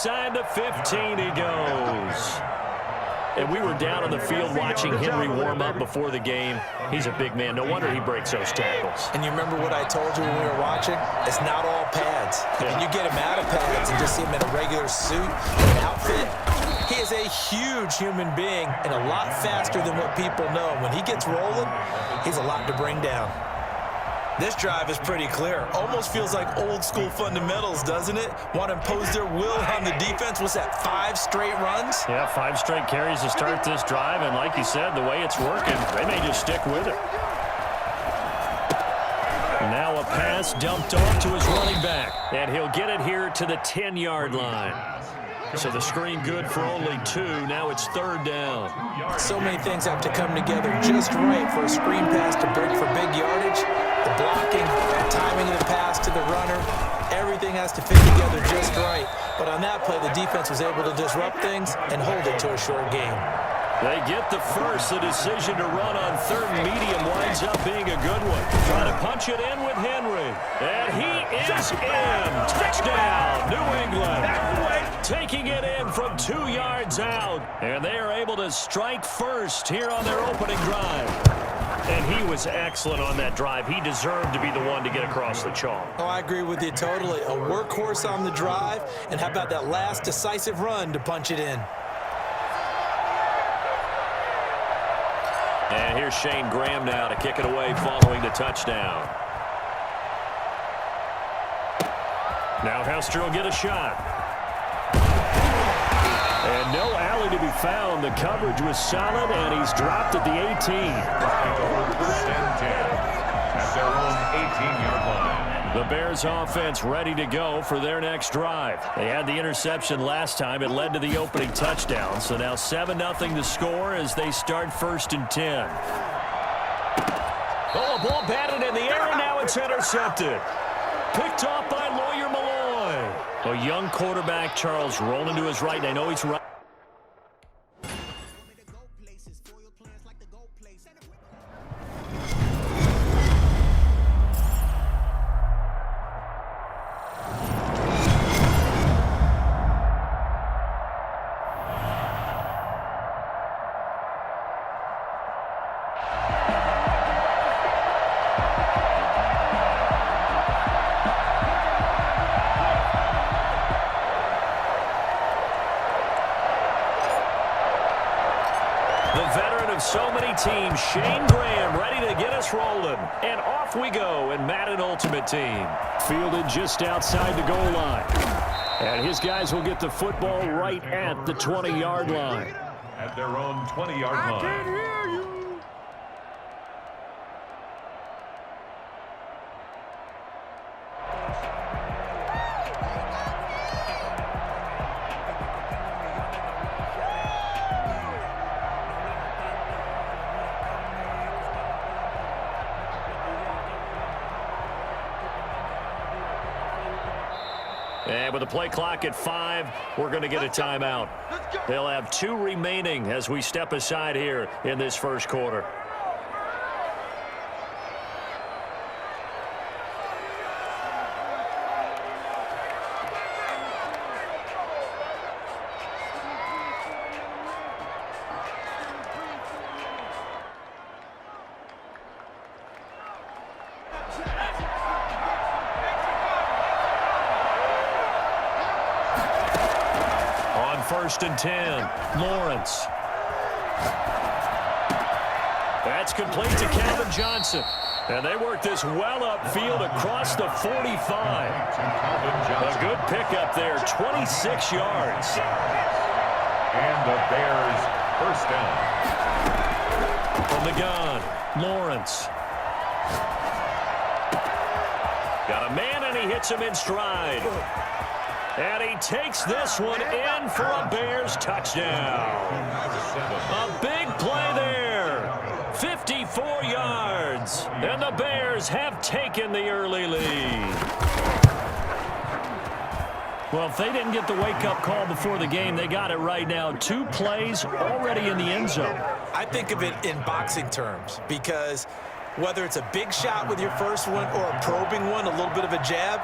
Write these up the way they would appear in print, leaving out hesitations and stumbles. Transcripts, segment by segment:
inside the 15 he goes. And we were down on the field watching Henry warm up before the game. He's a big man. No wonder he breaks those tackles. And you remember what I told you when we were watching? It's not all pads. I mean, you get him out of pads and just see him in a regular suit and outfit. He is a huge human being and a lot faster than what people know. When he gets rolling, he's a lot to bring down. This drive is pretty clear. Almost feels like old school fundamentals, doesn't it? Want to impose their will on the defense. What's that, 5 straight runs? Yeah, 5 straight carries to start this drive. And like you said, the way it's working, they may just stick with it. Now a pass dumped off to his running back. And he'll get it here to the 10-yard line. So the screen good for only 2. Now it's 3rd down. So many things have to come together just right for a screen pass to break for big yardage. The blocking, the timing of the pass to the runner, everything has to fit together just right. But on that play, the defense was able to disrupt things and hold it to a short game. They get the first. The decision to run on 3rd and medium winds up being a good one. Trying to punch it in with Henry. And he is in. Touchdown, New England. Taking it in from 2 yards out. And they are able to strike first here on their opening drive. And he was excellent on that drive. He deserved to be the one to get across the chalk. Oh, I agree with you totally. A workhorse on the drive. And how about that last decisive run to punch it in? And here's Shane Graham now to kick it away following the touchdown. Now Hester will get a shot. And no alley to be found. The coverage was solid, and he's dropped at the 18. At their own 18-yard line. The Bears offense ready to go for their next drive. They had the interception last time. It led to the opening touchdown. So now 7-0 to score as they start 1st and 10. Oh, a ball batted in the air, and now it's intercepted. Picked off by Lawyer Malloy. A young quarterback, Charles, rolling to his right. And I know he's right. So many teams, Shane Graham ready to get us rolling. And off we go in Madden Ultimate Team. Fielded just outside the goal line. And his guys will get the football right at the 20-yard line. At their own 20-yard line. I can hear you. And with the play clock at 5, we're going to get a timeout. They'll have 2 remaining as we step aside here in this first quarter. On 1st and 10, Lawrence. That's complete to Calvin Johnson. And they work this well upfield across the 45. A good pickup there, 26 yards. And the Bears first down. From the gun, Lawrence. Got a man, and he hits him in stride. And he takes this one in for a Bears touchdown. A big play there. 54 yards. And the Bears have taken the early lead. Well, if they didn't get the wake-up call before the game, they got it right now. 2 plays already in the end zone. I think of it in boxing terms because whether it's a big shot with your first one or a probing one, a little bit of a jab,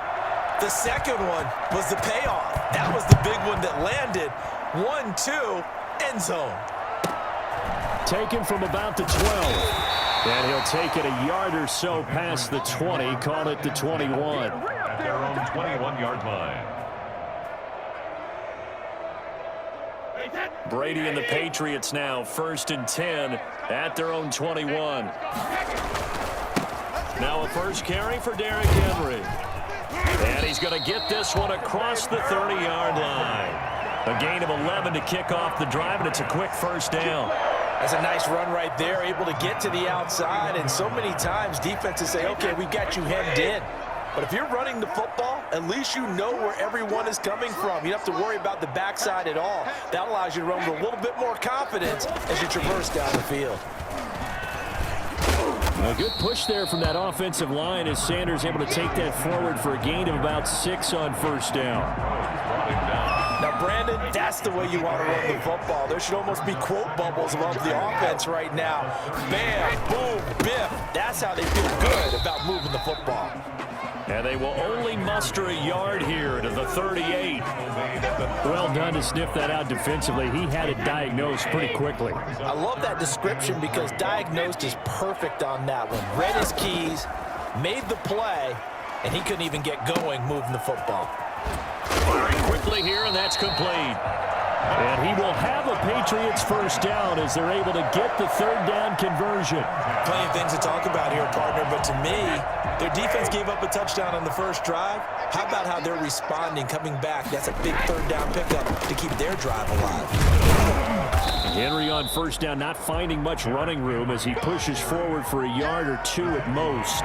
The second one was the payoff. That was the big one that landed. 1-2, end zone. Taken from about the 12. And he'll take it a yard or so past the 20, call it the 21. At their own 21-yard line. Brady and the Patriots now 1st and 10 at their own 21. Now a first carry for Derrick Henry. And he's going to get this one across the 30-yard line. A gain of 11 to kick off the drive, and it's a quick first down. That's a nice run right there, able to get to the outside. And so many times defenses say, okay, we've got you hemmed in. But if you're running the football, at least you know where everyone is coming from. You don't have to worry about the backside at all. That allows you to run with a little bit more confidence as you traverse down the field. A good push there from that offensive line as Sanders able to take that forward for a gain of about 6 on first down. Now, Brandon, that's the way you want to run the football. There should almost be quote bubbles above the offense right now. Bam, boom, biff. That's how they feel good about moving the football. And they will only muster a yard here to the 38. Well done to sniff that out defensively. He had it diagnosed pretty quickly. I love that description because diagnosed is perfect on that one. Read his keys, made the play, and he couldn't even get going moving the football. Very quickly here, and that's complete. And he will have a Patriots first down as they're able to get the third down conversion. Plenty of things to talk about here, partner, but to me, their defense gave up a touchdown on the first drive. How about how they're responding, coming back? That's a big third down pickup to keep their drive alive. Henry on first down, not finding much running room as he pushes forward for a yard or 2 at most.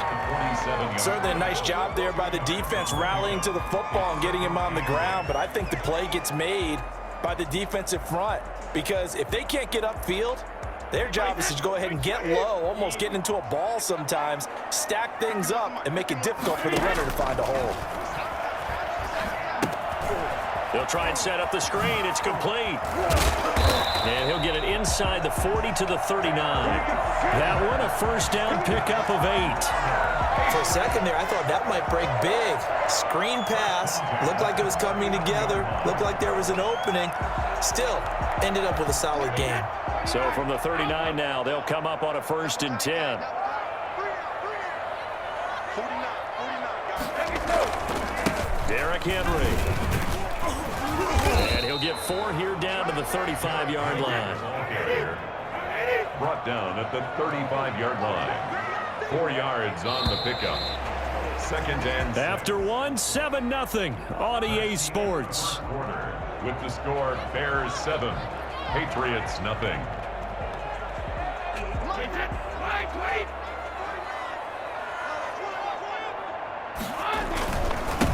Certainly a nice job there by the defense rallying to the football and getting him on the ground, but I think the play gets made by the defensive front because if they can't get upfield, their job is to go ahead and get low, almost get into a ball sometimes, stack things up, and make it difficult for the runner to find a hole. They'll try and set up the screen. It's complete. And he'll get it inside the 40 to the 39. That one a first down pickup of 8. For a second there, I thought that might break big. Screen pass. Looked like it was coming together. Looked like there was an opening. Still, ended up with a solid game. So from the 39 now, they'll come up on a 1st and 10. Derrick Henry. And he'll get 4 here down to the 35-yard line. Brought down at the 35-yard line. 4 yards on the pickup. 2nd and... After 1, 7-0 on EA Sports. With the score, Bears 7, Patriots nothing.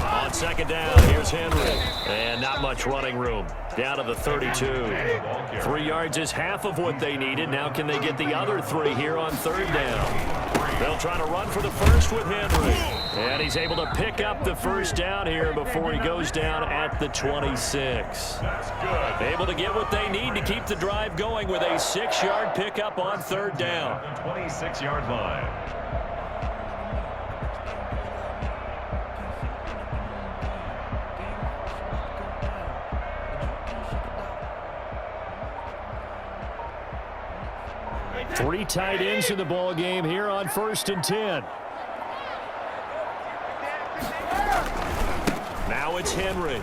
On 2nd down, here's Henry. And not much running room. Down to the 32. 3 yards is half of what they needed. Now can they get the other 3 here on 3rd down? They'll try to run for the first with Henry. And he's able to pick up the first down here before he goes down at the 26. That's good. Able to get what they need to keep the drive going with a 6-yard pickup on 3rd down. 26-yard line. Three tight ends in the ball game here on 1st and 10. Now it's Henry.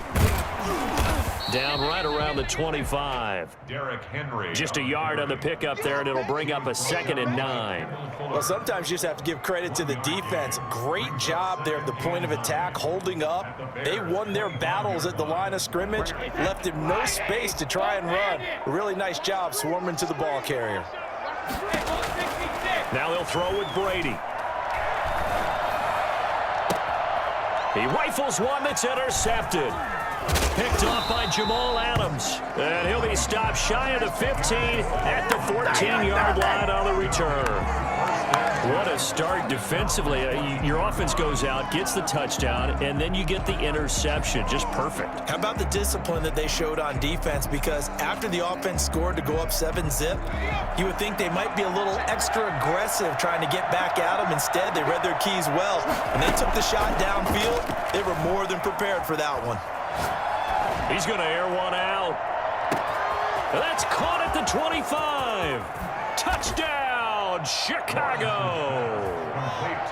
Down right around the 25. Derrick Henry. Just a yard on the pickup there, and it'll bring up a 2nd and 9. Well, sometimes you just have to give credit to the defense. Great job there at the point of attack, holding up. They won their battles at the line of scrimmage, left him no space to try and run. A really nice job swarming to the ball carrier. Now they'll throw with Brady. He rifles one that's intercepted. Picked off by Jamal Adams. And he'll be stopped shy of the 15 at the 14-yard line on the return. What a start defensively. Your offense goes out, gets the touchdown, and then you get the interception. Just perfect. How about the discipline that they showed on defense? Because after the offense scored to go up 7-zip, you would think they might be a little extra aggressive trying to get back at them. Instead, they read their keys well, and they took the shot downfield. They were more than prepared for that one. He's going to air one out. That's caught at the 25. Touchdown, Chicago.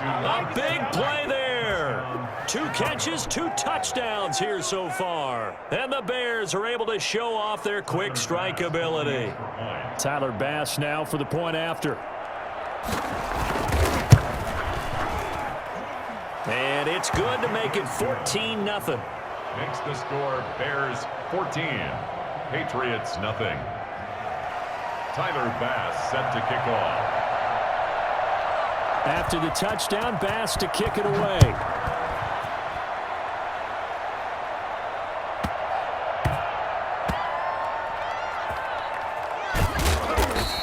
A big play there. 2 catches, 2 touchdowns here so far. And the Bears are able to show off their quick strike ability. Tyler Bass now for the point after. And it's good to make it 14-0. Makes the score Bears 14, Patriots nothing. Tyler Bass set to kick off. After the touchdown, Bass to kick it away.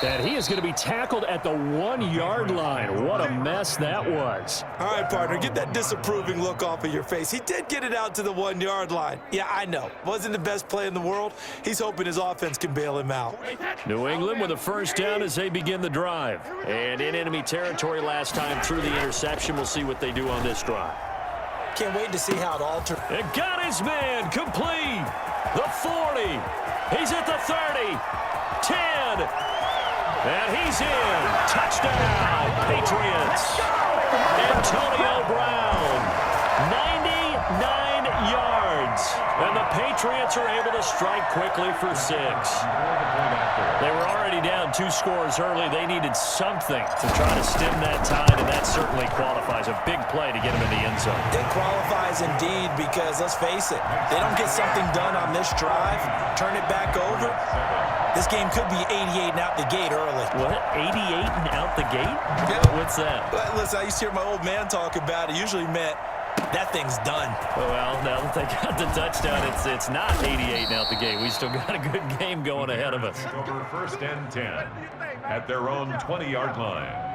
And he is going to be tackled at the 1-yard line. What a mess that was. All right, partner, get that disapproving look off of your face. He did get it out to the 1-yard line. Yeah, I know. Wasn't the best play in the world. He's hoping his offense can bail him out. New England with a first down as they begin the drive. And in enemy territory last time through the interception. We'll see what they do on this drive. Can't wait to see how it alters. It got his man complete. The 40. He's at the 30. 10. And he's in. Touchdown, Patriots. Antonio Brown, 99 yards. And the Patriots are able to strike quickly for 6. They were already down 2 scores early. They needed something to try to stem that tide, and that certainly qualifies. A big play to get him in the end zone. It qualifies indeed because, let's face it, they don't get something done on this drive, turn it back over, this game could be 88 and out the gate early. What? 88 and out the gate? Yeah. What's that? Listen, I used to hear my old man talk about it. Usually meant that thing's done. Well, now that they got the touchdown, it's not 88 and out the gate. We still got a good game going ahead of us. Over 1st and 10 at their own 20-yard line.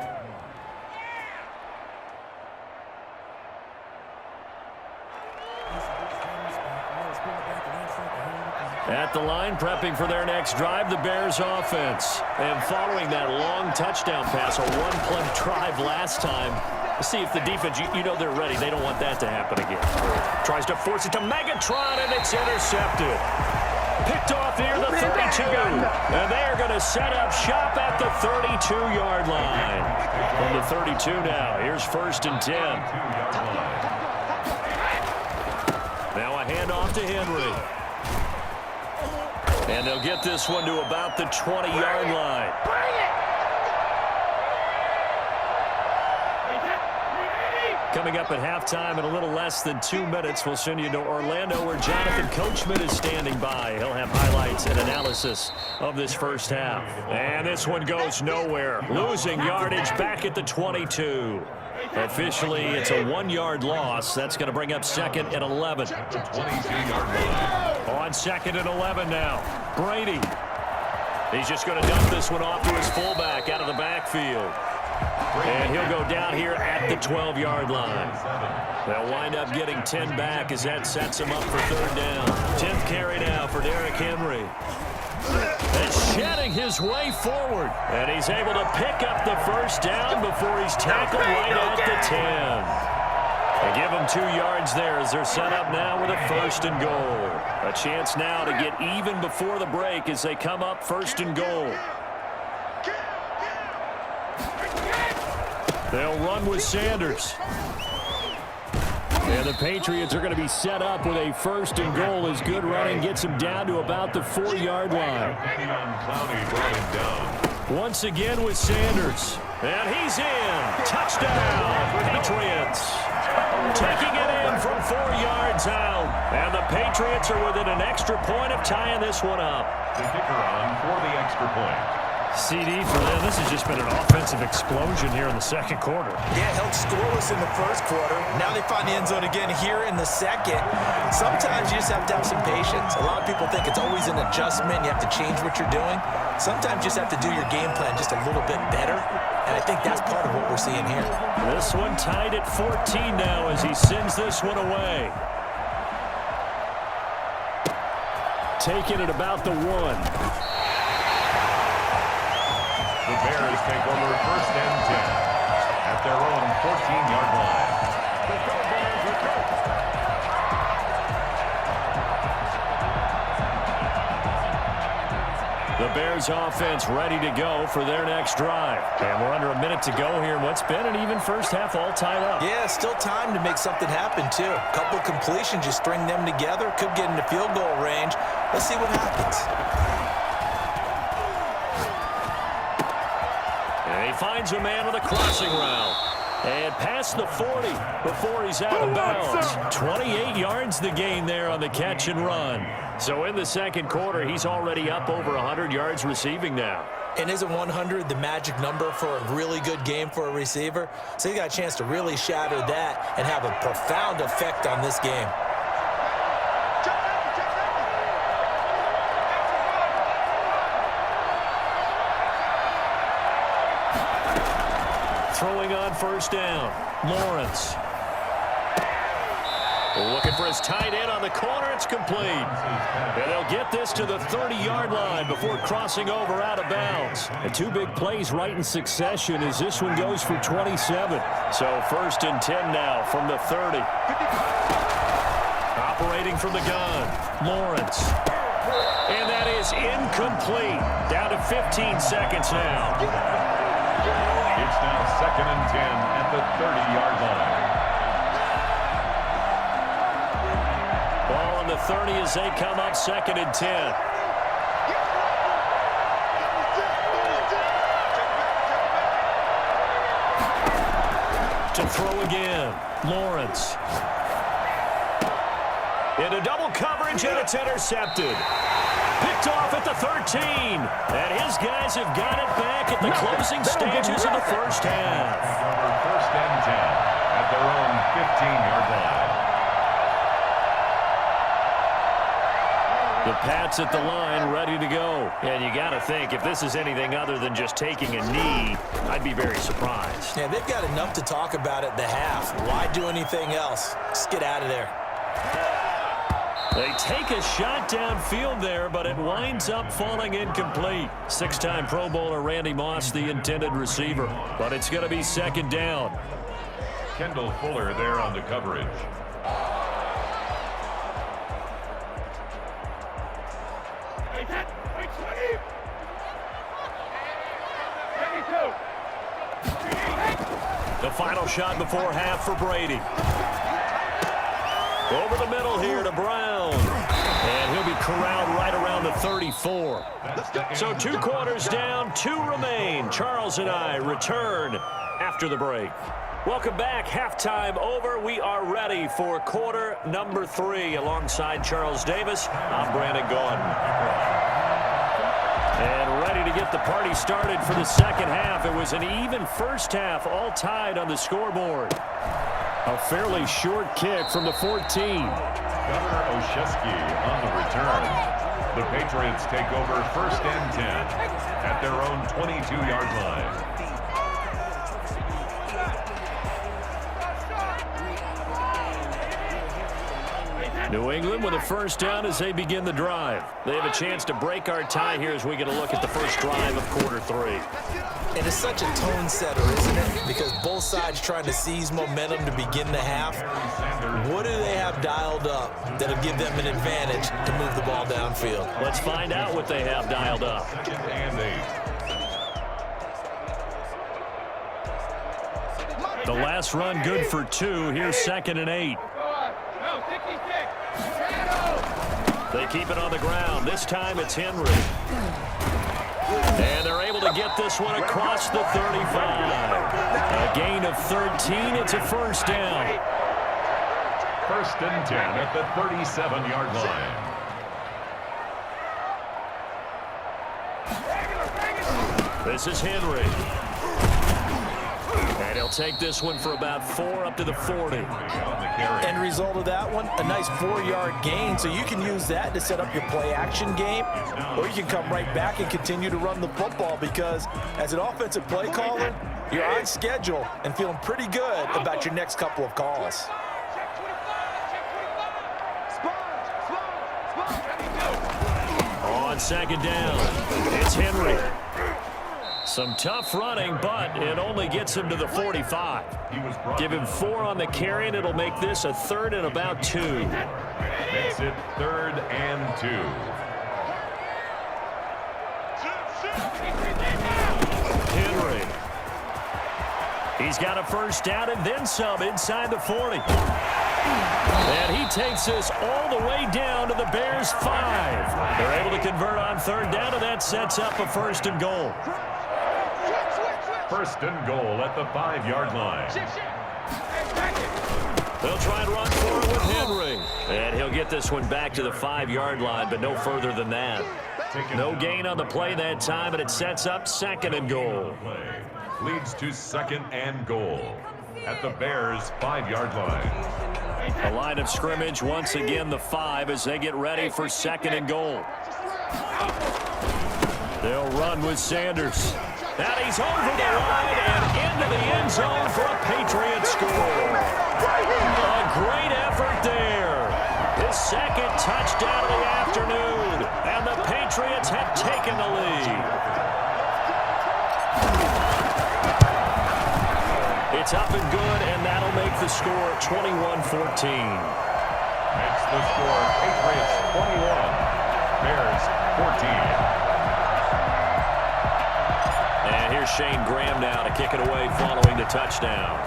At the line, prepping for their next drive, the Bears offense. And following that long touchdown pass, a 1-play drive last time, let's see if the defense, you know they're ready. They don't want that to happen again. Tries to force it to Megatron, and it's intercepted. Picked off near the 32. And they're going to set up shop at the 32-yard line. From the 32 now, here's 1st and 10. Now a handoff to Henry. And they'll get this one to about the 20-yard line. Coming up at halftime in a little less than 2 minutes, we'll send you to Orlando where Jonathan Coachman is standing by. He'll have highlights and analysis of this first half. And this one goes nowhere. Losing yardage back at the 22. Officially, it's a 1-yard loss. That's going to bring up 2nd and 11. 22-yard line. On 2nd and 11 now. Brady. He's just going to dump this one off to his fullback out of the backfield. And he'll go down here at the 12-yard line. They'll wind up getting 10 back as that sets him up for 3rd down. 10th carry now for Derrick Henry. And shedding his way forward. And he's able to pick up the 1st down before he's tackled right at the 10. They give him 2 yards there as they're set up now with a 1st and goal. A chance now to get even before the break as they come up 1st and goal. They'll run with Sanders. And the Patriots are going to be set up with a 1st and goal as good running gets him down to about the 4-yard line. Once again with Sanders. And he's in. Touchdown, Patriots. Taking it in from 4 yards out. And the Patriots are within an extra point of tying this one up. The kicker on for the extra point. CD for them. This has just been an offensive explosion here in the second quarter. Yeah, held scoreless in the first quarter. Now they find the end zone again here in the second. Sometimes you just have to have some patience. A lot of people think it's always an adjustment. You have to change what you're doing. Sometimes you just have to do your game plan just a little bit better. And I think that's part of what we're seeing here. This one tied at 14 now as he sends this one away. Taking it about the 1. The Bears take over first and 10 at their own 14-yard line. The Bears offense ready to go for their next drive. And we're under a minute to go here in what's been an even first half all tied up. Yeah, still time to make something happen, too. A couple completions, you string them together, could get into field goal range. Let's see what happens. And he finds a man with a crossing route. And past the 40 before he's out of bounds. 28 yards the gain there on the catch and run. So in the second quarter, he's already up over 100 yards receiving now. And isn't 100 the magic number for a really good game for a receiver? So he got a chance to really shatter that and have a profound effect on this game. Throwing on first down, Lawrence. Looking for his tight end on the corner. It's complete. And they'll get this to the 30-yard line before crossing over out of bounds. And 2 big plays right in succession as this one goes for 27. So first and 10 now from the 30. Operating from the gun, Lawrence. And that is incomplete. Down to 15 seconds now. It's now second and 10 at the 30-yard line. Ball on the 30 as they come up second and 10. To throw again, Lawrence. Into double coverage, and it's intercepted. Picked off at the 13. And his guys have got it back at the closing stages of the first half. First and 10 at their own 15-yard line. The Pats at the line ready to go. And you got to think, if this is anything other than just taking a knee, I'd be very surprised. Yeah, they've got enough to talk about at the half. Why do anything else? Just get out of there. They take a shot downfield there, but it winds up falling incomplete. 6-time Pro Bowler Randy Moss, the intended receiver. But it's going to be second down. Kendall Fuller there on the coverage. The final shot before half for Brady. Over the middle here to Brown. And he'll be corralled right around the 34. So 2 quarters down, 2 remain. Charles and I return after the break. Welcome back. Halftime over. We are ready for quarter number 3. Alongside Charles Davis, I'm Brandon Gordon. And ready to get the party started for the second half. It was an even first half, all tied on the scoreboard. A fairly short kick from the 14. Gunnar Olszewski on the return. The Patriots take over first and 10 at their own 22-yard line. New England with a first down as they begin the drive. They have a chance to break our tie here as we get a look at the first drive of quarter 3. And it's such a tone setter, isn't it? Because both sides trying to seize momentum to begin the half. What do they have dialed up that'll give them an advantage to move the ball downfield? Let's find out what they have dialed up. Second and 8. The last run good for 2. Here's second and 8. They keep it on the ground. This time it's Henry. And they're able to get this one across the 35. A gain of 13. It's a first down. First and 10 at the 37-yard line. This is Henry. And he'll take this one for about 4 up to the 40. End result of that one, a nice 4-yard gain. So you can use that to set up your play-action game, or you can come right back and continue to run the football because as an offensive play caller, you're on schedule and feeling pretty good about your next couple of calls. On second down, it's Henry. Some tough running, but it only gets him to the 45. Give him 4 on the carry, and it'll make this a 3rd and about 2. Makes it 3rd and 2. Henry. He's got a first down and then some inside the 40. And he takes this all the way down to the Bears' 5. They're able to convert on 3rd down, and that sets up a 1st and goal. 1st and goal at the 5-yard line. They'll try and run for it with Henry. And he'll get this one back to the 5-yard line, but no further than that. No gain on the play that time, and it sets up 2nd and goal. Leads to 2nd and goal at the Bears' 5-yard line. A line of scrimmage, once again the 5 as they get ready for 2nd and goal. They'll run with Sanders. And he's over the line and into the end zone for a Patriots score. A great effort there. His 2nd touchdown of the afternoon. And the Patriots have taken the lead. It's up and good, and that'll make the score 21-14. Makes the score Patriots 21, Bears 14. And here's Shane Graham now to kick it away following the touchdown.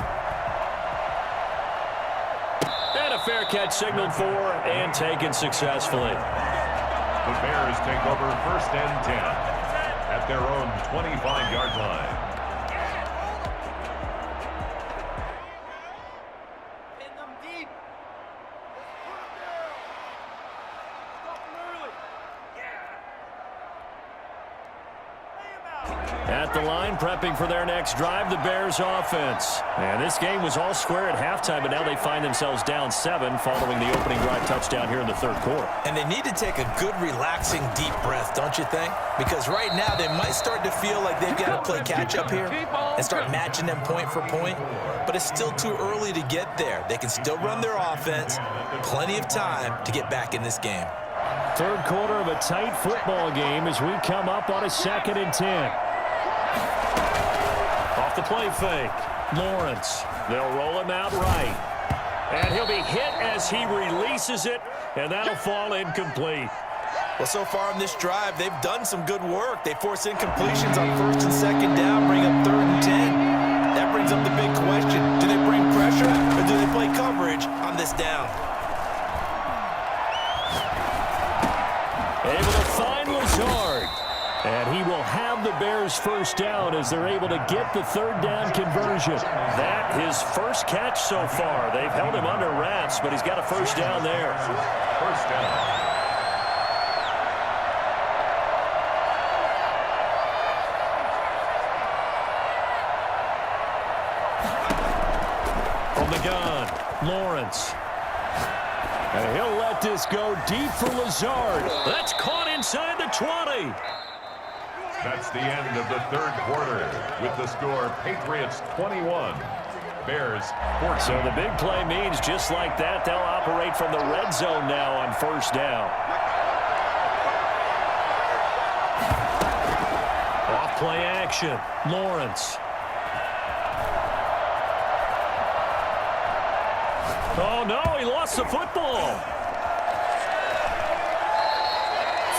And a fair catch signaled for and taken successfully. The Bears take over 1st and 10 at their own 25-yard line. At the line, prepping for their next drive, the Bears offense. And this game was all square at halftime, but now they find themselves down 7 following the opening drive touchdown here in the 3rd quarter. And they need to take a good, relaxing, deep breath, don't you think? Because right now they might start to feel like they've got to play catch-up here and start matching them point for point. But it's still too early to get there. They can still run their offense. Plenty of time to get back in this game. 3rd quarter of a tight football game as we come up on a 2nd and 10. Off the play fake, Lawrence. They'll roll him out right. And he'll be hit as he releases it, and that'll fall incomplete. Well, so far on this drive, they've done some good work. They force incompletions on 1st and 2nd down, bring up 3rd and 10. That brings up the big question. Do they bring pressure, or do they play coverage on this down? Able to find Lazard. And he will have the Bears' 1st down as they're able to get the 3rd down conversion. That his first catch so far. They've held him under wraps, but he's got a 1st down there. 1st down. From the gun, Lawrence. And he'll let this go deep for Lazard. That's caught inside the 20. That's the end of the 3rd quarter with the score Patriots 21, Bears 14. So the big play means just like that, they'll operate from the red zone now on 1st down. Off play action, Lawrence. Oh no, he lost the football.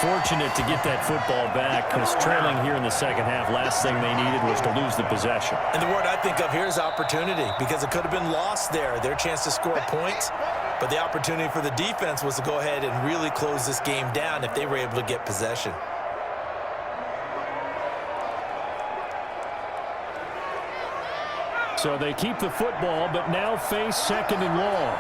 Fortunate to get that football back because trailing here in the 2nd half, last thing they needed was to lose the possession. And the word I think of here is opportunity because it could have been lost there, their chance to score points. But the opportunity for the defense was to go ahead and really close this game down if they were able to get possession. So they keep the football, but now face 2nd and long.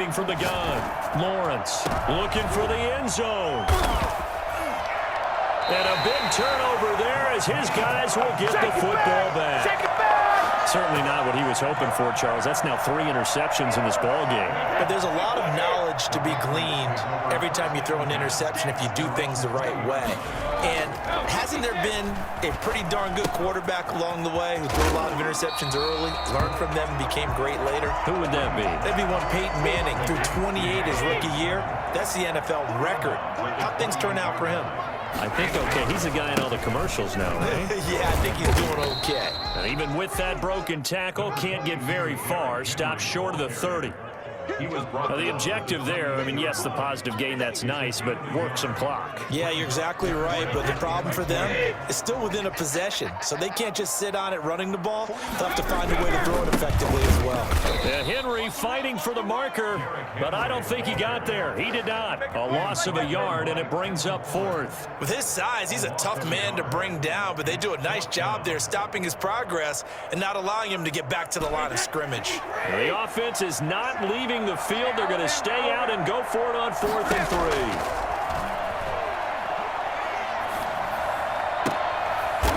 initiating from the gun. Lawrence looking for the end zone. And a big turnover there as his guys will get the football back. Certainly not what he was hoping for, Charles. That's now 3 interceptions in this ball game. But there's a lot of knowledge to be gleaned every time you throw an interception if you do things the right way. And hasn't there been a pretty darn good quarterback along the way who threw a lot of interceptions early, learned from them, and became great later? Who would that be? That'd be one Peyton Manning, threw 28 his rookie year. That's the NFL record. How'd things turn out for him? I think okay. He's the guy in all the commercials now, right? Yeah, I think he's doing okay. And even with that broken tackle, can't get very far. Stopped short of the 30. Now, the objective there, I mean, yes, the positive gain, that's nice, but work some clock. Yeah, you're exactly right, but the problem for them is still within a possession, so they can't just sit on it running the ball. They'll have to find a way to throw it effectively as well. Yeah, Henry fighting for the marker, but I don't think he got there. He did not. A loss of a yard, and it brings up 4th. With his size, he's a tough man to bring down, but they do a nice job there stopping his progress and not allowing him to get back to the line of scrimmage. The offense is not leaving the field. They're going to stay out and go for it on 4th and 3.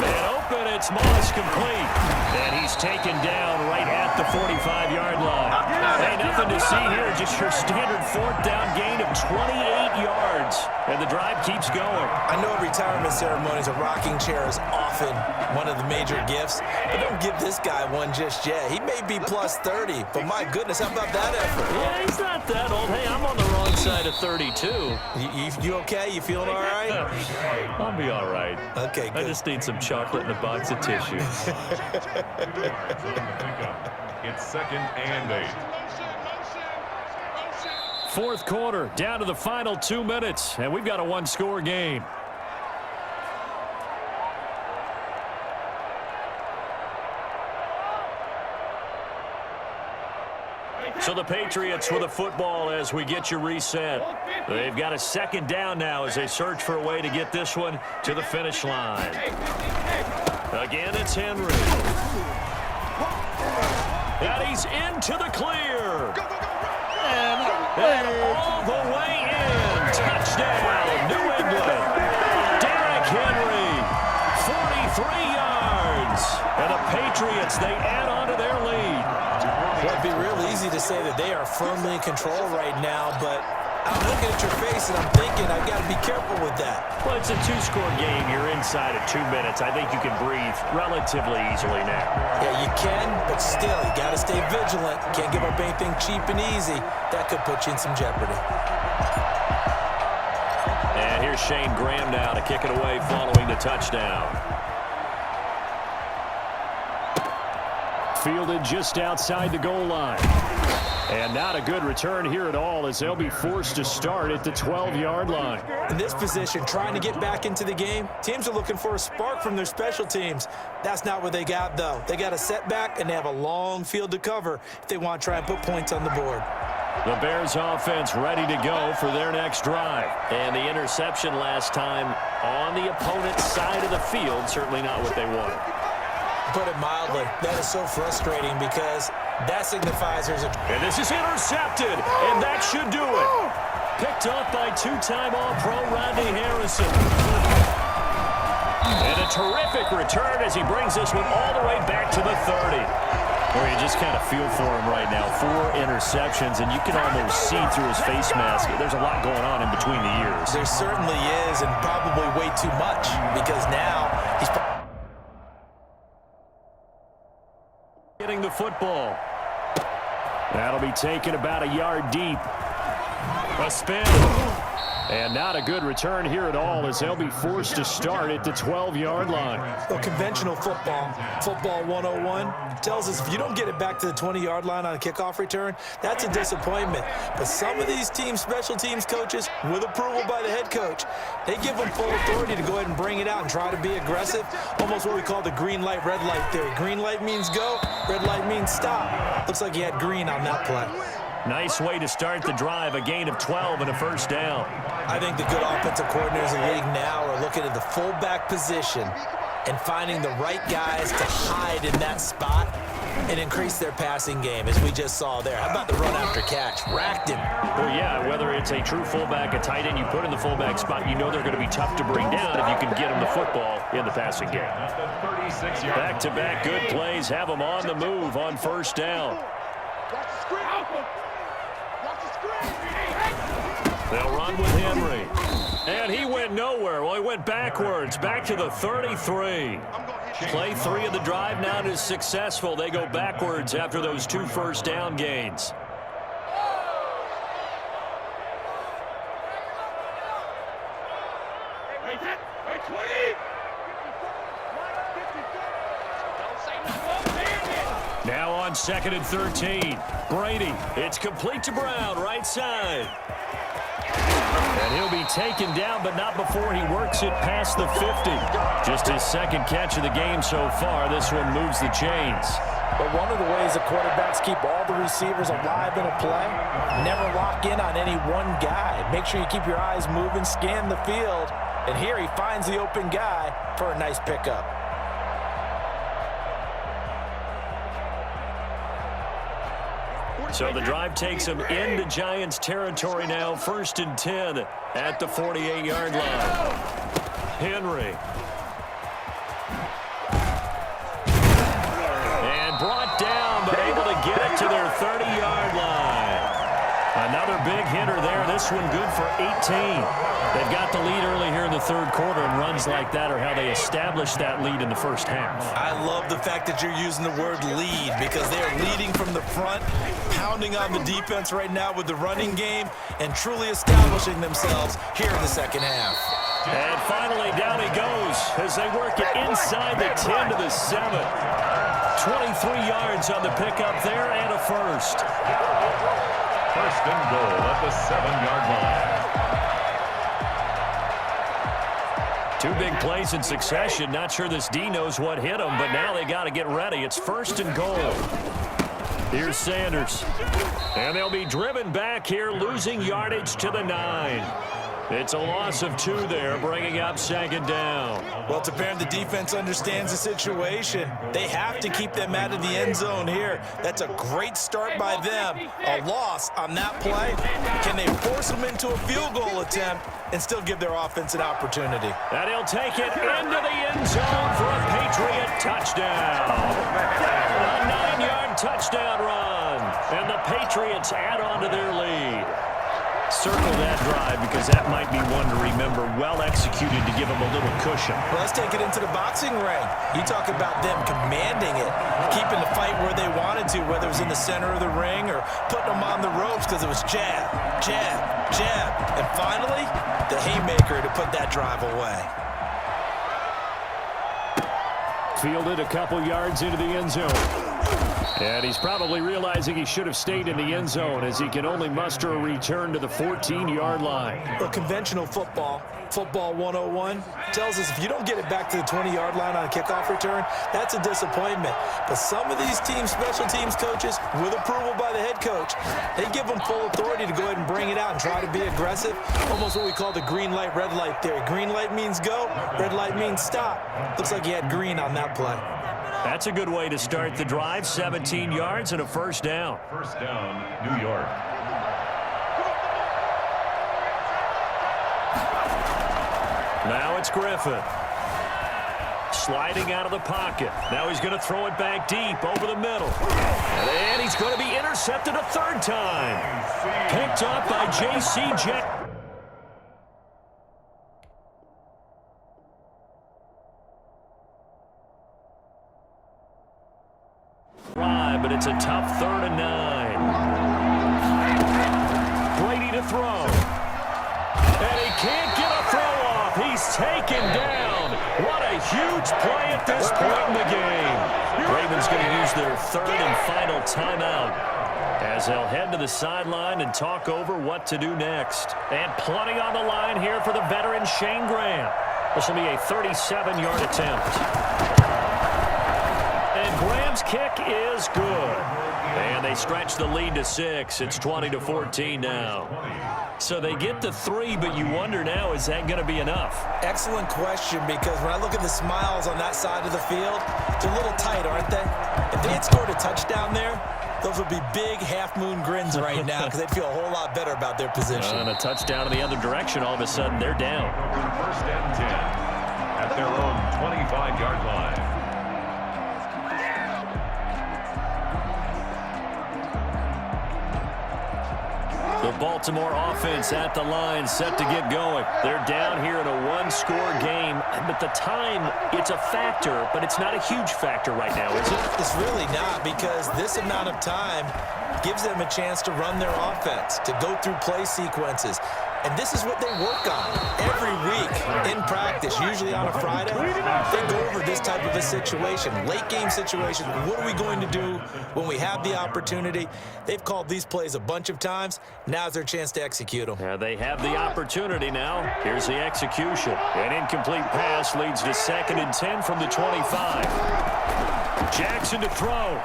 Man open, it's Moss complete. And he's taken down right at the 45-yard line. Hey, nothing to see here, just your standard 4th down gain of 28 yards. And the drive keeps going. I know at retirement ceremonies, a rocking chair is often one of the major gifts, but don't give this guy one just yet. He may be plus 30, but my goodness, how about that effort? Yeah, he's not that old. Hey, I'm on the wrong side of 32. You okay? You feeling all right? I'll be all right. Okay, good. I just need some chocolate and a box of tissue. It's 2nd and 8. 4th quarter, down to the final 2 minutes, and we've got a 1-score game. So the Patriots with the football as we get you reset. They've got a 2nd down now as they search for a way to get this one to the finish line. Again, it's Henry. And he's into the clear. And all the way in. Touchdown, New England. Derrick Henry, 43 yards. And the Patriots, they add on to their lead. Well, it'd be real easy to say that they are firmly in control right now, but I'm looking at your face and I'm thinking I've got to be careful with that. Well, it's a 2-score game. You're inside of 2 minutes. I think you can breathe relatively easily now. Yeah, you can, but still, you got to stay vigilant. Can't give up anything cheap and easy. That could put you in some jeopardy. And here's Shane Graham now to kick it away following the touchdown. Fielded just outside the goal line. And not a good return here at all as they'll be forced to start at the 12-yard line. In this position, trying to get back into the game, teams are looking for a spark from their special teams. That's not what they got, though. They got a setback, and they have a long field to cover if they want to try and put points on the board. The Bears offense ready to go for their next drive. And the interception last time on the opponent's side of the field, certainly not what they wanted. Put it mildly, that is so frustrating because that signifies there's a... And this is intercepted, and that should do it. Picked up by 2-time All-Pro Rodney Harrison. And a terrific return as he brings this one all the way back to the 30. Well, you just kind of feel for him right now. 4 interceptions, and you can almost see through his face mask. There's a lot going on in between the ears. There certainly is, and probably way too much because now he's... Getting the football. That'll be taken about a yard deep. A spin. And not a good return here at all as they'll be forced to start at the 12-yard line. Well, conventional football 101, tells us if you don't get it back to the 20-yard line on a kickoff return, that's a disappointment. But some of these teams, special teams coaches, with approval by the head coach, they give them full authority to go ahead and bring it out and try to be aggressive, almost what we call the green light, red light theory. Green light means go, red light means stop. Looks like you had green on that play. Nice way to start the drive, a gain of 12 and a first down. I think the good offensive coordinators in the league now are looking at the fullback position and finding the right guys to hide in that spot and increase their passing game, as we just saw there. How about the run after catch? Racked him. Well, yeah, whether it's a true fullback, a tight end you put in the fullback spot, you know they're going to be tough to bring down if you can get them the football in the passing game. Back-to-back good plays have them on the move on first down. They'll run with Henry. And he went nowhere. Well, he went backwards, back to the 33. Play 3 of the drive now is successful. They go backwards after those 2 first down gains. Now on 2nd and 13. Brady. It's complete to Brown, right side. And he'll be taken down, but not before he works it past the 50. Just his 2nd catch of the game so far. This one moves the chains. But one of the ways the quarterbacks keep all the receivers alive in a play, never lock in on any one guy. Make sure you keep your eyes moving, scan the field. And here he finds the open guy for a nice pickup. So the drive takes him into Giants territory now. 1st and 10 at the 48-yard line. Henry. And brought down, but able to get it to their 30-yard line. Another big hitter there. This one good for 18. They've got the lead early here in the 3rd quarter, and runs like that are how they established that lead in the first half. I love the fact that you're using the word lead, because they are leading from the front, pounding on the defense right now with the running game, and truly establishing themselves here in the 2nd half. And finally, down he goes as they work it inside the 10 to the 7. 23 yards on the pickup there, and a first. 1st and goal at the 7-yard line. 2 big plays in succession. Not sure this D knows what hit him, but now they got to get ready. It's 1st and goal. Here's Sanders. And they'll be driven back here, losing yardage to the 9. It's a loss of 2 there, bringing up 2nd down. Well, it's apparent the defense understands the situation. They have to keep them out of the end zone here. That's a great start by them. A loss on that play. Can they force them into a field goal attempt and still give their offense an opportunity? And he'll take it into the end zone for a Patriot touchdown. A 9-yard touchdown run. And the Patriots add on to their lead. Circle that drive, because that might be one to remember. Well executed to give them a little cushion. Well, let's take it into the boxing ring. You talk about them commanding it, keeping the fight where they wanted to, whether it was in the center of the ring or putting them on the ropes, because it was jab, jab, jab. And finally, the haymaker to put that drive away. Fielded a couple yards into the end zone. And he's probably realizing he should have stayed in the end zone, as he can only muster a return to the 14-yard line. Well, conventional football 101, tells us if you don't get it back to the 20-yard line on a kickoff return, that's a disappointment. But some of these teams, special teams coaches, with approval by the head coach, they give them full authority to go ahead and bring it out and try to be aggressive. Almost what we call the green light, red light theory. Green light means go, red light means stop. Looks like he had green on that play. That's a good way to start the drive. 17 yards and a 1st down. 1st down, New York. Now it's Griffin. Sliding out of the pocket. Now he's going to throw it back deep over the middle. And he's going to be intercepted a 3rd time. Picked up by J.C. Jackson. But it's a tough 3rd and 9. Brady to throw. And he can't get a throw off. He's taken down. What a huge play at this point in the game. Ravens going to use their 3rd and final timeout, as they'll head to the sideline and talk over what to do next. And plenty on the line here for the veteran Shane Graham. This will be a 37-yard attempt. And Graham's kick is good. And they stretch the lead to 6. It's 20-14 now. So they get the 3, but you wonder now, is that going to be enough? Excellent question, because when I look at the smiles on that side of the field, they're a little tight, aren't they? If they had scored a touchdown there, those would be big half-moon grins right now, because they'd feel a whole lot better about their position. And a touchdown in the other direction, all of a sudden they're down. First and 10 at their own 25-yard line. The Baltimore offense at the line, set to get going. They're down here in a one-score game, but the time, it's a factor, but it's not a huge factor right now, is it? It's really not, because this amount of time gives them a chance to run their offense, to go through play sequences. And this is what they work on every week in practice, usually on a Friday. They go over this type of a situation, late game situation. What are we going to do when we have the opportunity? They've called these plays a bunch of times. Now's their chance to execute them. Yeah, they have the opportunity now. Here's the execution. An incomplete pass leads to 2nd and 10 from the 25. Jackson to throw.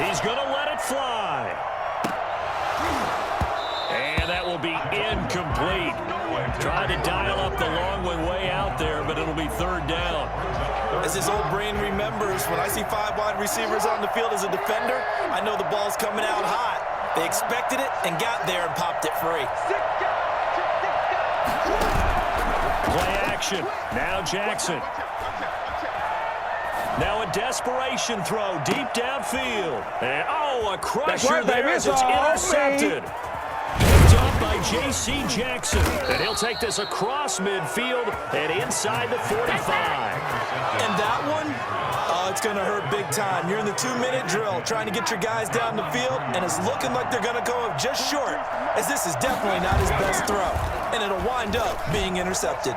He's going to let it fly. And that will be incomplete. Tried to dial up the long one way out there, but it'll be 3rd down. As his old brain remembers, when I see 5 wide receivers on the field as a defender, I know the ball's coming out hot. They expected it and got there and popped it free. Play action. Now Jackson. Now a desperation throw deep downfield. And, a crusher there as it's intercepted. Picked up by J.C. Jackson. And he'll take this across midfield and inside the 45. And that one, it's going to hurt big time. You're in the 2-minute drill trying to get your guys down the field, and it's looking like they're going to go up just short, as this is definitely not his best throw. And it'll wind up being intercepted.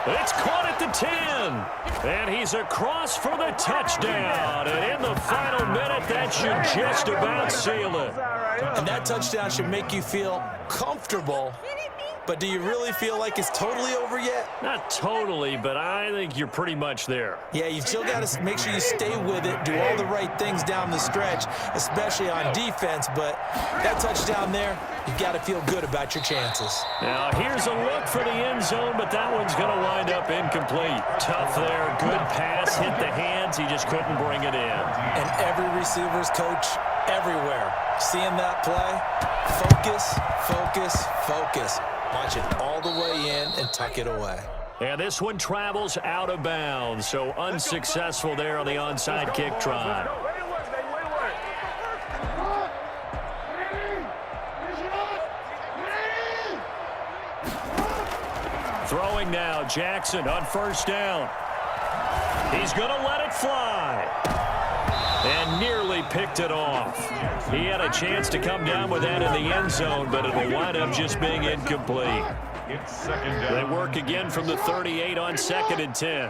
It's caught at the 10. And he's across for the touchdown. And in the final minute, that should just about seal it. And that touchdown should make you feel comfortable. But do you really feel like it's totally over yet? Not totally, but I think you're pretty much there. Yeah, you've still got to make sure you stay with it, do all the right things down the stretch, especially on defense. But that touchdown there, you've got to feel good about your chances. Now, here's a look for the end zone, but that one's going to wind up incomplete. Tough there. Good pass. Hit the hands. He just couldn't bring it in. And every receiver's coach everywhere, seeing that play, focus, focus, focus. Watch it all the way in and tuck it away. And this one travels out of bounds, so unsuccessful there on the onside kick try. Throwing now, Jackson on 1st down. He's going to let it fly. And nearly picked it off. He had a chance to come down with that in the end zone, but it'll wind up just being incomplete. They work again from the 38 on 2nd and 10.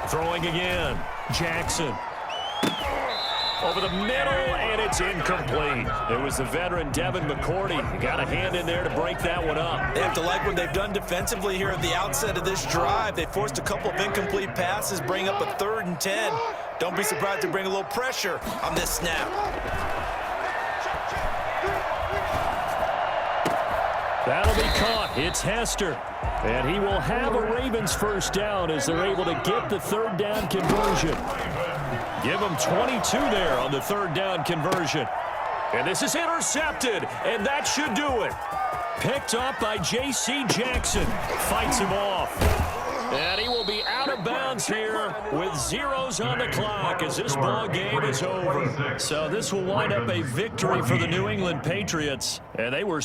Throwing again. Jackson. Over the middle, and it's incomplete. It was the veteran Devin McCourty. Got a hand in there to break that one up. They have to like what they've done defensively here at the outset of this drive. They forced a couple of incomplete passes, bring up a 3rd and 10. Don't be surprised to bring a little pressure on this snap. That'll be caught. It's Hester. And he will have a Ravens 1st down as they're able to get the 3rd down conversion. Give them 22 there on the 3rd down conversion. And this is intercepted, and that should do it. Picked up by J.C. Jackson. Fights him off. And he will be out of bounds here with zeros on the clock as this ball game is over. So this will wind up a victory for the New England Patriots. And they were